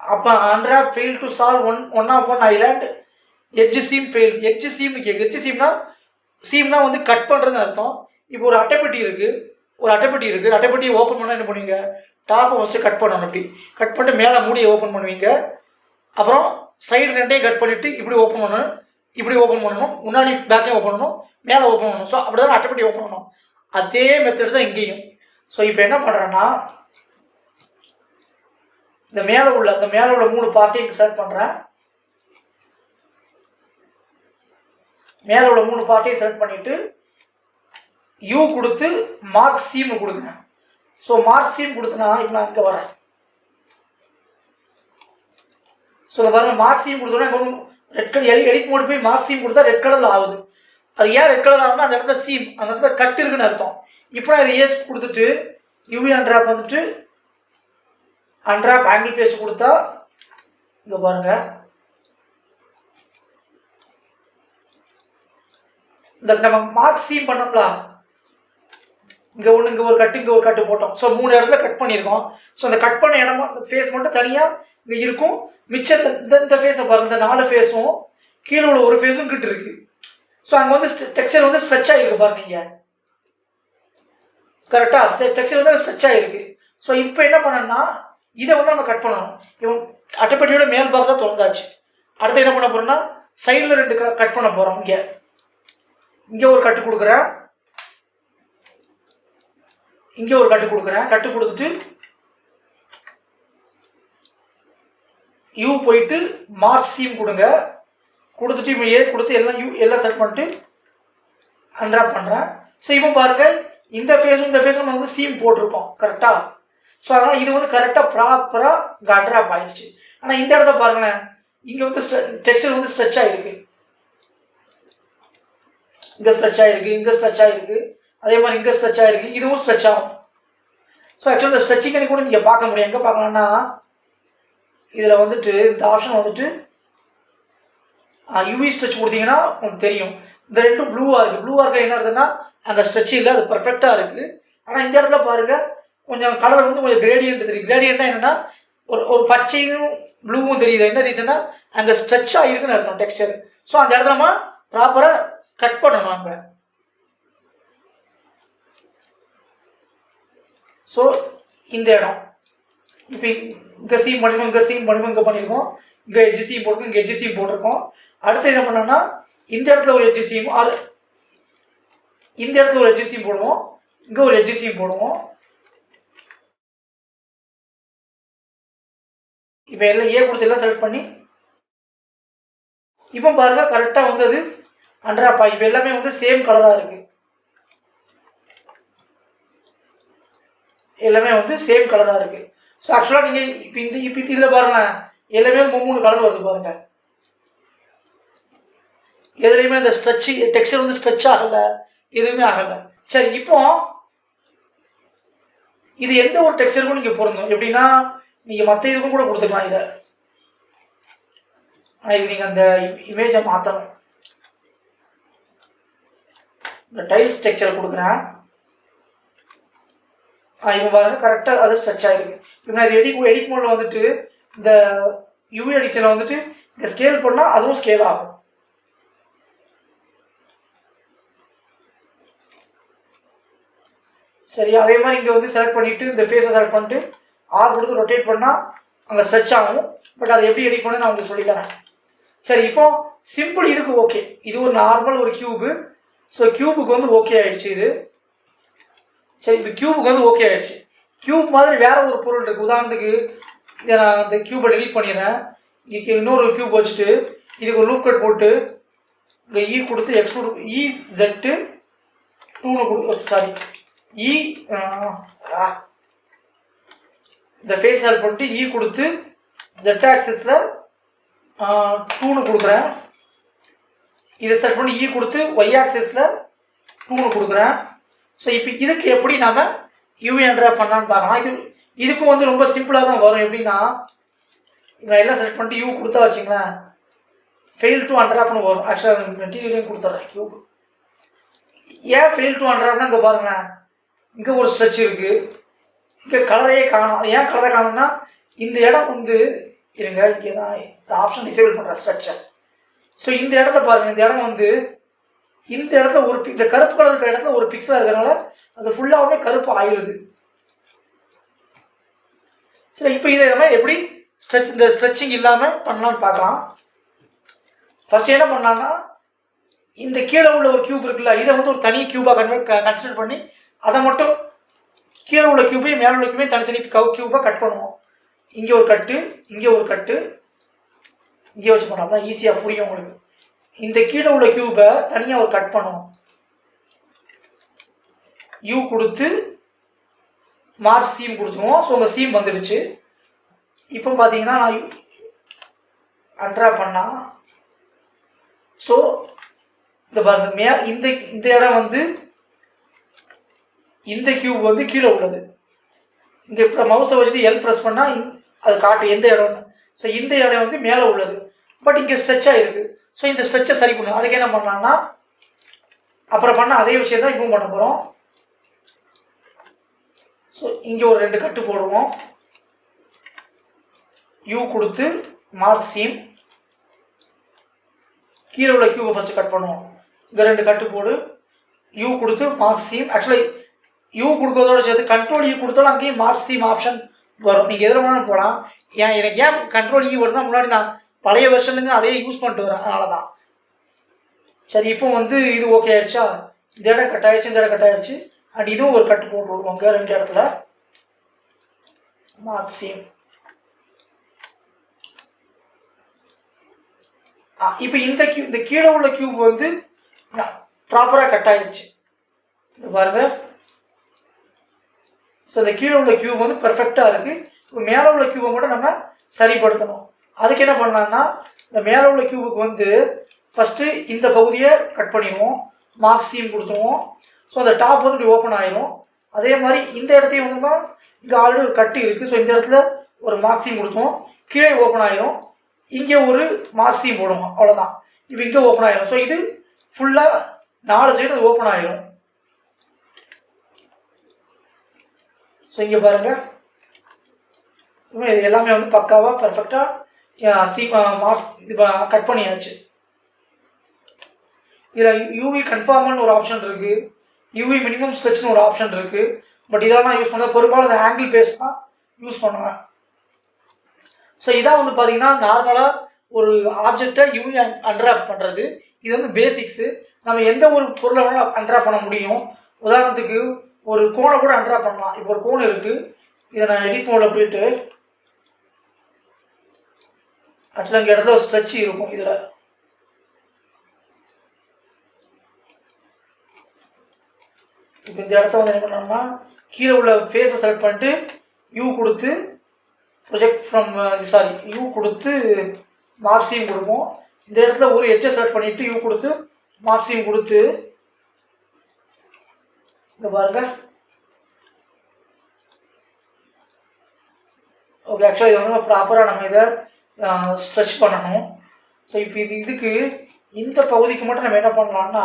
அப்போ unwrap fail to solve one of one island edge seam fail. Edge சீம்னு கேட்குது. எட்ஜ் சீம்னா வந்து கட் பண்ணுறதுன்னு அர்த்தம். இப்போ ஒரு அட்டைப்பெட்டி இருக்குது. அட்டைப்பெட்டியை ஓப்பன் பண்ணால் என்ன பண்ணுவீங்க, டாப்பை ஃபஸ்ட்டு கட் பண்ணணும். அப்படி கட் பண்ணிட்டு மேலே மூடியை ஓப்பன் பண்ணுவீங்க. அப்புறம் சைடு ரெண்டையும் கட் பண்ணிவிட்டு இப்படி ஓப்பன் பண்ணணும், முன்னாடி பேக்கையும் ஓப்பன் பண்ணணும், மேலே ஓப்பன் பண்ணணும். ஸோ அப்படி தான் அட்டைப்பெட்டி ஓப்பன் பண்ணணும். அதே மெத்தட் தான் இங்கேயும். ஸோ இப்போ என்ன பண்ணுறேன்னா இந்த மேலே உள்ள 3 பார்ட்டையும் செலக்ட் பண்ணுறேன். மேலே உள்ள 3 பார்ட்டையும் செலக்ட் பண்ணிவிட்டு யூ கொடுத்து மார்க் சீம் கொடுக்குறேன். ஸோ மார்க் சீம் கொடுத்தனா இப்போ நான் இங்கே வரேன். ஸோ இங்கே பாருங்கள், மார்க் சீம் கொடுத்தோன்னா இப்போ வந்து ரெட் கலர் எடிட் மோடு போய் மார்க் சீம் கொடுத்தா ரெட் கலரில் ஆகுது. அது ஏன் ரெட் கலர் ஆகுதுன்னா அந்த இடத்துல சீம், அந்த இடத்துல கட் இருக்குன்னு அர்த்தம். இப்போ நான் இதை ஏஸ் கொடுத்துட்டு யூவி அன்ட்ராப் வந்துட்டு அன்ட்ராப் ஆங்கிள் பேஸ் கொடுத்தா இங்கே பாருங்க, இந்த நம்ம மார்க் சீம் பண்ணோம்ல, இங்கே ஒரு கட்டு போட்டோம். ஸோ 3 இடத்துல கட் பண்ணியிருக்கோம். ஸோ அந்த கட் பண்ண இடமா ஃபேஸ் மட்டும் தனியாக இங்கே இருக்கும். மிச்சம் இந்த ஃபேஸை பாருங்க, இந்த 4 ஃபேஸும் கீழே உள்ள ஒரு ஃபேஸும் கிட்ட இருக்கு. ஸோ அங்கே வந்து டெக்ஸ்சர் வந்து ஸ்ட்ரெச் ஆகிருக்கு பாருங்க, நீங்கள் கரெக்டாக டெக்ஸ்சர் வந்து ஸ்ட்ரெச் ஆகிருக்கு. ஸோ இப்போ என்ன பண்ணணும்னா இதை வந்து நம்ம கட் பண்ணணும். இவன் அட்டைப்பெட்டியோட மேல் பார் தான் திறந்தாச்சு. அடுத்து என்ன பண்ண போறோம்னா சைடில் 2 கட் பண்ண போகிறோம். இங்கே ஒரு கட்டு கொடுக்குறேன், இங்கே ஒரு கட்டு கொடுத்துட்டு யூ போயிட்டு மார்க் சீம் கொடுத்துட்டு இப்போ கொடுத்து எல்லாம் செட் பண்ணிட்டு அன்ட்ராப் பண்ணுறேன். ஸோ இப்போ பாருங்கள், இந்த ஃபேஸும் நம்ம வந்து சீம் போட்டிருப்போம் கரெக்டாக. ஸோ அதனால் இது வந்து கரெக்டாக ப்ராப்பராக அன்ட்ராப் ஆகிடுச்சு. ஆனால் இந்த இடத்த பாருங்களேன், இங்கே வந்து டெக்ஸ்சர் வந்து ஸ்ட்ரெச் ஆகிருக்கு, இங்கே ஸ்ட்ரெச் ஆகிருக்கு, அதே மாதிரி இங்கே ஸ்ட்ரெச் ஆகிருக்கு, இதுவும் ஸ்ட்ரெச் ஆகும். ஸோ ஆக்சுவலாக இந்த ஸ்ட்ரெச்சிங் கூட நீங்கள் பார்க்க முடியும். எங்கே பார்க்கலாம்னா இதில் வந்துட்டு இந்த ஆப்ஷன் வந்துட்டு யூவி ஸ்ட்ரெச் கொடுத்தீங்கன்னா உங்களுக்கு தெரியும். இந்த 2 ப்ளூவாக இருக்க என்ன இருக்குதுன்னா அந்த ஸ்ட்ரெச் இல்லை, அது பர்ஃபெக்டாக இருக்குது. ஆனால் இந்த இடத்துல பாருங்கள், கொஞ்சம் கலர் வந்து கொஞ்சம் கிரேடியன்ட் தெரியும். கிரேடியன்ட்னா என்னென்னா ஒரு பச்சையும் ப்ளூவும் தெரியுது. என்ன ரீசன்னா அங்கே ஸ்ட்ரெச் ஆகிருக்குன்னு அர்த்தம் டெக்ஸ்சர். ஸோ அந்த இடத்துல நம்ம ப்ராப்பராக கட் பண்ணணும் அங்கே. ஸோ இந்த இடம் இப்போ இங்கே சீம் பண்ணிருக்கோம், இங்கே பண்ணியிருக்கோம், இங்கே எட்ஜ் சீம் போட்டிருக்கோம், இங்கே எட்ஜ் சீம் போட்டிருக்கோம். அடுத்து என்ன பண்ணோம்னா இந்த இடத்துல ஒரு எட்ஜ் சீம் இந்த இடத்துல ஒரு எட்ஜ் சீம் போடுவோம், இங்கே ஒரு எட்ஜ் சீம் போடுவோம். இப்போ எல்லாம் கொடுத்து எல்லாம் செலக்ட் பண்ணி இப்போ பாருங்க கரெக்டாக வந்து அது அன்ட்ராப் ஆகி இப்போ எல்லாமே வந்து சேம் கலராக இருக்குது. எல்லாமே வந்து சேம் கலராக இருக்குது. ஸோ ஆக்சுவலாக நீங்கள் இப்போ இதில் பாருங்களேன், எல்லாமே 3 கலர் வருது பாருங்க. எதுலையுமே இந்த டெக்ஸ்சர் வந்து ஸ்ட்ரெச் ஆகலை, எதுவுமே ஆகலை. சரி, இப்போ இது எந்த ஒரு டெக்ஸ்சருக்கும் நீங்கள் பொருந்தும். எப்படின்னா நீங்கள் மற்ற இதுக்கும் கூட கொடுத்துக்கலாம் இதை. ஆனால் இது நீங்கள் அந்த இமேஜை மாற்றணும். இந்த டைல்ஸ் டெக்ஸ்சர் கொடுக்குறேன். இப்போ பாருங்க கரெக்டாக அது ஸ்ட்ரெச் ஆகிருக்கு. இப்போ நான் இது எடிட் மோடில் வந்துட்டு இந்த யூவி எடிட்டரில் வந்துட்டு இங்கே ஸ்கேல் பண்ணால் அதுவும் ஸ்கேல் ஆகும். சரி, அதே மாதிரி இங்கே வந்து செலக்ட் பண்ணிவிட்டு இந்த ஃபேஸை செலக்ட் பண்ணிட்டு ஆர் கொடுத்து ரொட்டேட் பண்ணால் அங்கே ஸ்ட்ரெச் ஆகும். பட் அதை எப்படி எடிட் பண்ண நான் உங்களுக்கு சொல்லித்தரேன். சரி, இப்போ சிம்பிள் இதுக்கு ஓகே. இது ஒரு நார்மல் ஒரு கியூபு. ஸோ கியூபுக்கு வந்து ஓகே ஆகிடுச்சு இது. சரி, இப்போ கியூபுக்கு வந்து ஓகே ஆகிடுச்சு. கியூப் மாதிரி வேறு ஒரு பொருள் இருக்குது. உதாரணத்துக்கு நான் அந்த கியூபை டெலீட் பண்ணிடுறேன். இங்கே இன்னொரு கியூப் வச்சுட்டு இதுக்கு ஒரு லூப் கட் போட்டு இங்கே இ கொடுத்து எக்ஸ்ட்ரூட் EZ2 சாரி இந்த ஃபேஸ் செலக்ட் பண்ணிட்டு இ கொடுத்து ஜெட் ஆக்சிஸில் 2ன்னு கொடுக்குறேன். இதை செலக்ட் பண்ணி இ கொடுத்து ஒய் ஆக்சிஸில் 2ன்னு கொடுக்குறேன். ஸோ இப்போ இதுக்கு எப்படி நம்ம யூவி அன்ட்ராப் பண்ணலான்னு பார்க்கலாம். இதுக்கும் வந்து ரொம்ப சிம்பிளாக தான் வரும். எப்படின்னா நான் எல்லாம் செலக்ட் பண்ணிட்டு யூ கொடுத்தா வச்சுங்களேன், ஃபெயில் டு அன்ட்ராப்னு வரும். ஆக்சுவலாக அது மெட்டீரியலையும் கொடுத்துட்றேன் கியூப். ஏன் ஃபெயில் டு அன்ட்ராப்னா இங்கே பாருங்களேன், இங்கே ஒரு ஸ்ட்ரெச் இருக்குது, இங்கே கலரையே காணும். ஏன் கலரை காணும்னா இந்த இடம் வந்து இருங்க, இங்கே நான் இந்த ஆப்ஷன் டிசேபிள் பண்ணுறேன் ஸ்ட்ரெச்சை. ஸோ இந்த இடத்த பாருங்கள், இந்த இடம் வந்து இந்த இடத்துல இந்த கருப்பு கலர் இருக்கிற இடத்துல ஒரு பிக்சலாக இருக்கிறனால அது ஃபுல்லாகவே கருப்பு ஆயிடுது. சரி, இப்போ இதை நம்ம எப்படி இந்த ஸ்ட்ரெச்சிங் இல்லாமல் பண்ணலான்னு பார்க்கலாம். ஃபர்ஸ்ட் என்ன பண்ணலான்னா, இந்த கீழே உள்ள ஒரு கியூப் இருக்குல்ல, இதை வந்து ஒரு தனி கியூபாக கன்சிடர் பண்ணி அதை மட்டும் கீழே உள்ள கியூபையும் மேலே உள்ள கியூபையும் தனித்தனி கியூபாக கட் பண்ணுவோம். இங்கே ஒரு கட்டு, இங்கே ஒரு கட்டு, இங்கே வச்சு பண்ணோம். தான் ஈஸியாக புரியும் உங்களுக்கு. இந்த கீழே உள்ள கியூபை தனியாக ஒரு கட் பண்ணுவோம். யூ கொடுத்து மார்க் சீம் கொடுத்துருவோம். ஸோ உங்கள் சீம் வந்துடுச்சு. இப்போ பார்த்தீங்கன்னா நான் அன்ட்ராப் பண்ணா, ஸோ இந்த பாருங்க, இந்த இடம் வந்து இந்த கியூப் வந்து கீழே உள்ளது. இங்கே இப்போ மவுஸை வச்சுட்டு எல் ப்ரெஸ் பண்ணால் அது காட்டு எந்த இடம்னு. ஸோ இந்த இடம் வந்து மேலே உள்ளது, பட் இங்கே ஸ்ட்ரெச்சாக இருக்குது. ஸோ இந்த ஸ்ட்ரெச்சை சரி பண்ணும். அதுக்கு என்ன பண்ணலாம்னா, அப்புறம் பண்ண அதே விஷயம் தான் இப்பவும் பண்ண போகிறோம். ஸோ இங்கே ஒரு 2 கட்டு போடுவோம். யூ கொடுத்து மார்க் சீம், கீழே உள்ள கியூபை ஃபஸ்ட்டு கட் பண்ணுவோம். இங்கே 2 கட்டு போடு, யூ கொடுத்து மார்க் சீம். ஆக்சுவலாக யூ கொடுக்கறதோட சேர்த்து கண்ட்ரோல் யூ கொடுத்தாலும் அங்கேயும் மார்க் சீம் ஆப்ஷன் வரும். நீங்கள் எதில் வேணாலும் போகலாம். எனக்கு ஏன் கண்ட்ரோல் யூ வருதுன்னா, முன்னாடி நான் பழைய வெர்ஷன்லேருந்து அதையே யூஸ் பண்ணிட்டு வரேன், அதனால தான். சரி, இப்போ வந்து இது ஓகே ஆயிடுச்சா? இந்த இடம் கட் ஆயிடுச்சு, இந்த இடம் கட் ஆயிடுச்சு. அண்ட் இதுவும் ஒரு கட்டு போட்டு விடுவாங்க 2 இடத்துல. Mark seam. இப்போ இந்த கீழே உள்ள கியூப் வந்து ப்ராப்பராக கட் ஆயிடுச்சு. இது பாருங்க. ஸோ இந்த கீழே உள்ள கியூப் வந்து பெர்ஃபெக்டாக இருக்குது. இப்போ மேலே உள்ள கியூபை மட்டும் நம்ம சரிப்படுத்தணும். அதுக்கு என்ன பண்ணலாம்னா, இந்த மேலே உள்ள கியூபுக்கு வந்து ஃபஸ்ட்டு இந்த பகுதியை கட் பண்ணிடுவோம், மார்க் சீம் கொடுத்துருவோம். ஸோ அந்த டாப் வந்து இப்படி ஓப்பன் ஆயிரும். அதே மாதிரி இந்த இடத்தையும் வந்து இங்கே ஆல்ரெடி ஒரு கட்டு இருக்குது. ஸோ இந்த இடத்துல ஒரு மார்க் சீம் கொடுத்துவோம், கீழே ஓப்பன் ஆயிரும். இங்கே ஒரு மார்க் சீம் போடுவோம், அவ்வளோதான். இப்போ இங்கே ஓப்பன் ஆயிரும். ஸோ இது ஃபுல்லாக 4 சைடு அது ஓப்பன் ஆயிரும். ஸோ இங்கே பாருங்கள், இது எல்லாமே வந்து பக்காவாக பர்ஃபெக்டாக இது கட் பண்ணியாச்சு. இதில் யூவி கன்ஃபார்ம்னு ஒரு ஆப்ஷன் இருக்குது, யூவி மினிமம் ஸ்ட்ரெச்னு ஒரு ஆப்ஷன் இருக்குது. பட் இதெல்லாம் யூஸ் பண்ண பெரும்பாலும் அந்த ஆங்கிள் பேஸ் தான் யூஸ் பண்ணுவேன். ஸோ இதான் வந்து பார்த்தீங்கன்னா நார்மலாக ஒரு ஆப்ஜெக்டை யூவி அன்ட்ராப் பண்ணுறது. இது வந்து பேசிக்ஸு. நம்ம எந்த ஒரு பொருளை வேணாலும் அன்ட்ராப் பண்ண முடியும். உதாரணத்துக்கு ஒரு கோனை கூட அன்ட்ராப் பண்ணலாம். இப்போ ஒரு கோன் இருக்குது, இதை நான் எடிட் மோடில் போயிட்டு, ஆக்சுவலாக இங்கே இடத்துல ஒரு ஸ்ட்ரெச் இருக்கும். இதில் இப்போ இந்த இடத்த வந்து என்ன பண்ணோம்னா, கீழே உள்ள ஃபேஸை செலக்ட் பண்ணிட்டு யூ கொடுத்து ப்ரொஜெக்ட் ஃப்ரம் யூ கொடுத்து மார்க் சீம் கொடுப்போம். இந்த இடத்துல ஒரு எட்ஜை செலக்ட் பண்ணிவிட்டு யூ கொடுத்து மார்க் சீம் கொடுத்து, இங்கே பாருங்க. ஓகே, ஆக்சுவலாக இதை வந்து ப்ராப்பராக நம்ம இதை ஸ்ட்ரெச் பண்ணணும். ஸோ இப்போ இதுக்கு இந்த பகுதிக்கு மட்டும் நம்ம என்ன பண்ணலாம்னா,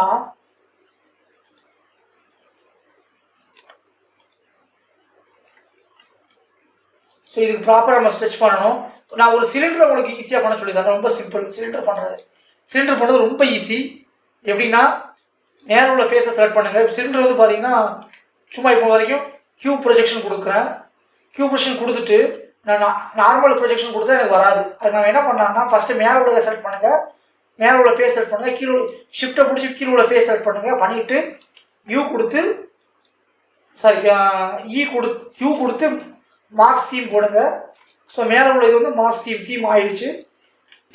ஸோ இதுக்கு ப்ராப்பராக நம்ம ஸ்ட்ரெச் பண்ணணும். நான் ஒரு சிலிண்டரை உங்களுக்கு ஈஸியாக பண்ண சொல்லி தரேன். ரொம்ப சிம்பிள். சிலிண்டர் பண்ணுறது ரொம்ப ஈஸி. எப்படின்னா, நேரம் உள்ள ஃபேஸை செலக்ட் பண்ணுங்கள். இப்போ சிலிண்டர் வந்து பார்த்தீங்கன்னா சும்மா இப்போ வரைக்கும் கியூப் ப்ரொஜெக்ஷன் கொடுக்குறேன். கியூப் ப்ரொஜெக்ஷன் கொடுத்துட்டு நான் நார்மல் ப்ரொஜெக்ஷன் கொடுத்தா எனக்கு வராது. அதுக்கு நம்ம என்ன பண்ணலாம்னா, ஃபஸ்ட்டு மேலே உள்ளதை செலக்ட் பண்ணுங்கள், மேலே உள்ள ஃபேஸ் செலக்ட் பண்ணுங்கள், கீழே ஷிஃப்ட்டை பிடிச்சி கீழே உள்ள ஃபேஸ் செலக்ட் பண்ணுங்கள். பண்ணிவிட்டு யூ கொடுத்து மார்க் சீம் போடுங்க. ஸோ மேலே உள்ள இது வந்து மார்க் சீம் ஆயிடுச்சு.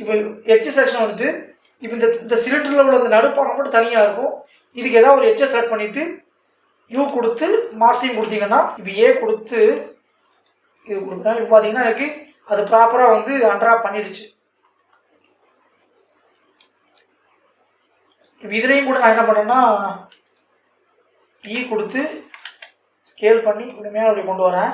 இப்போ எட்ஜ் செலக்ஷன் வந்துட்டு, இப்போ இந்த சிலிண்டரில் உள்ள அந்த நடுப்பாகம் மட்டும் தனியாக இருக்கும். இதுக்கு ஏதாவது ஒரு எட்ஜை செலக்ட் பண்ணிவிட்டு யூ கொடுத்து மார்க் சீம் கொடுத்தீங்கன்னா, இப்போ ஏ கொடுத்து இது கொடுக்குறேன். இப்போ பார்த்தீங்கன்னா எனக்கு அது ப்ராப்பராக வந்து அன்ட்ராப் பண்ணிடுச்சு. இப்போ இதுலேயும் கூட நான் என்ன பண்ணேன்னா கொடுத்து ஸ்கேல் பண்ணி உண்மையாக அப்படி கொண்டு வரேன்.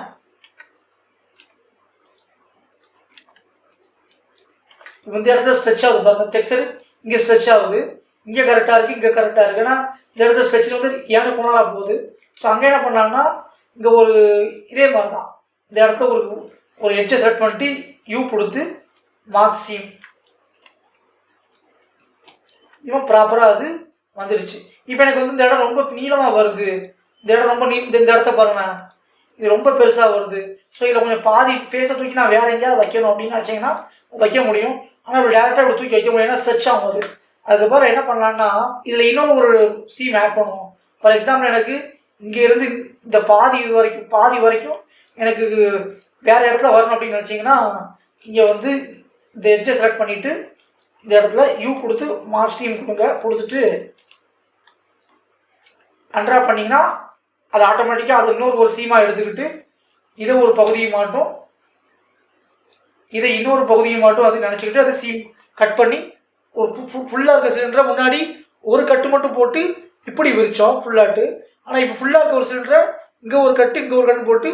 இப்போ இந்த இடத்துல ஸ்ட்ரெச் ஆகுது பாருங்க, டெக்ஸ்சர் இங்கே ஸ்ட்ரெச் ஆகுது, இங்கே கரெக்டாக இருக்குது, இங்கே கரெக்டாக இருக்குது. ஏன்னா இந்த இடத்துல ஸ்ட்ரெச் வந்து ஏன்னு கோணலாக போகுது. ஸோ அங்கே என்ன பண்ணாங்கன்னா இங்கே ஒரு இதே மாதிரி தான் இந்த இடத்த ஒரு எட்ஜை செலக்ட் பண்ணிட்டு கொடுத்து மார்க் சீம் இவன் ப்ராப்பராக அது வந்துடுச்சு. இப்போ எனக்கு வந்து இந்த இடம் ரொம்ப நீளமாக வருது, இந்த இடம் ரொம்ப இந்த இடத்த பாருங்க, இது ரொம்ப பெருசாக வருது. ஸோ இதில் கொஞ்சம் பாதி ஃபேஸை தூக்கி நான் வேறு எங்கேயாவது வைக்கணும் அப்படின்னு நினச்சிங்கன்னா வைக்க முடியும். ஆனால் இப்படி டேரெக்டாக இப்படி தூக்கி வைக்க முடியும், ஏன்னா ஸ்ட்ரெச் ஆகும் அது. அதுக்கப்புறம் என்ன பண்ணலான்னா இதில் இன்னும் ஒரு சீம் ஆட் பண்ணுவோம். ஃபார் எக்ஸாம்பிள் எனக்கு இங்கேருந்து இந்த பாதி வரைக்கும் எனக்கு வேறு இடத்துல வரணும் அப்படின்னு நினச்சிங்கன்னா இங்கே வந்து இந்த எட்ஜை செலக்ட் பண்ணிவிட்டு இந்த இடத்துல கொடுத்து மார்க் சீம் கொடுங்க, கொடுத்துட்டு அன்ட்ராப் பண்ணிங்கன்னா அது ஆட்டோமேட்டிக்காக அது இன்னொரு சீமாக எடுத்துக்கிட்டு இதை ஒரு பகுதியை மாட்டும், இதை இன்னொரு பகுதியை மாட்டும் அது நினச்சிக்கிட்டு அதை சீம் கட் பண்ணி ஒரு ஃபுல்லாக இருக்க சிலிண்டரை முன்னாடி ஒரு கட்டு மட்டும் போட்டு இப்படி விரித்தோம் ஃபுல்லாட்டு. ஆனால் இப்போ ஃபுல்லாக இருக்க ஒரு சிலிண்டரை இங்கே ஒரு கட்டு போட்டு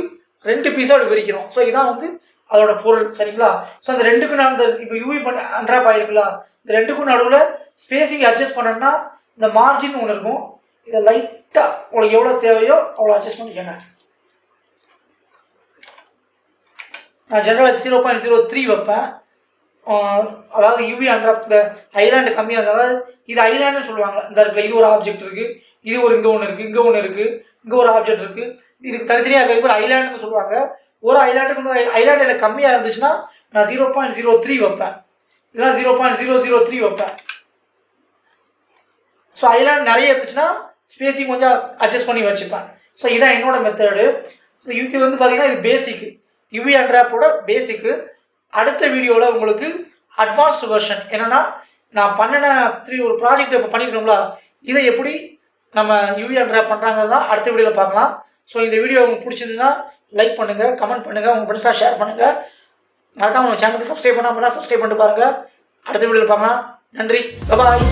2 பீஸாக அப்படி விரிக்கிறோம். ஸோ இதான் வந்து அதோட பொருள், சரிங்களா? ஸோ அந்த ரெண்டுக்கும் நான் இந்த இப்போ பண்ணி அன்ட்ராப் ஆகிருக்கலாம், இந்த ரெண்டுக்கும் நடுவில் ஸ்பேஸிங் அட்ஜஸ்ட் பண்ணோம்னா இந்த மார்ஜின் ஒன்று இருக்கும், இதை லைட்டாக உங்களுக்கு எவ்வளோ தேவையோ அவ்வளோ அட்ஜஸ்ட் பண்ணிக்கோங்க. நான் ஜென்ரலாக 0.03 வைப்பேன். அதாவது அன்ட்ராப் இந்த ஐலாண்டு கம்மியாக இருந்தாலும் இது ஐலாண்டுன்னு சொல்லுவாங்க. இந்த இடத்துல இது ஒரு ஆப்ஜெக்ட் இருக்குது, இது ஒரு இங்கே ஒன்று இருக்குது, இங்கே ஒன்று இருக்குது, இங்கே ஒரு ஆப்ஜெக்ட் இருக்குது, இதுக்கு தனித்தனியாக இருக்குது, ஒரு ஐலாண்டுன்னு சொல்லுவாங்க. ஒரு ஐலாண்டுக்கு ஐலாண்டு எனக்கு கம்மியாக இருந்துச்சுன்னா நான் 0.03 வைப்பேன், இல்லைனா 0.003 வைப்பேன். ஸோ ஐலாண்ட் நிறைய இருந்துச்சுன்னா ஸ்பேஸிங் கொஞ்சம் அட்ஜஸ்ட் பண்ணி வச்சுப்பேன். ஸோ இதான் என்னோட மெத்தடு. ஸோ இது வந்து பார்த்தீங்கன்னா இது பேசிக்கு அன்ட்ராப்போட பேசிக்கு. அடுத்த வீடியோவில் உங்களுக்கு அட்வான்ஸ்டு வெர்ஷன் என்னென்னா நான் பண்ணின ஒரு ப்ராஜெக்ட் இப்போ பண்ணியிருக்கோம்ல, இதை எப்படி நம்ம அன்ட்ராப் பண்ணுறாங்கிறது தான் அடுத்த வீடியோவில் பார்க்கலாம். ஸோ இந்த வீடியோ உங்களுக்கு பிடிச்சிருந்ததுன்னா லைக் பண்ணுங்கள், கமெண்ட் பண்ணுங்கள், உங்கள் ஃப்ரெண்ட்ஸ்லாம் ஷேர் பண்ணுங்கள். மறக்காம நம்ம சேனலுக்கு சப்ஸ்கிரைப் பண்ணாமல் சப்ஸ்கிரைப் பண்ணிட்டு பாருங்கள். அடுத்த வீடியோவில் பார்க்கலாம். நன்றி, பாய்.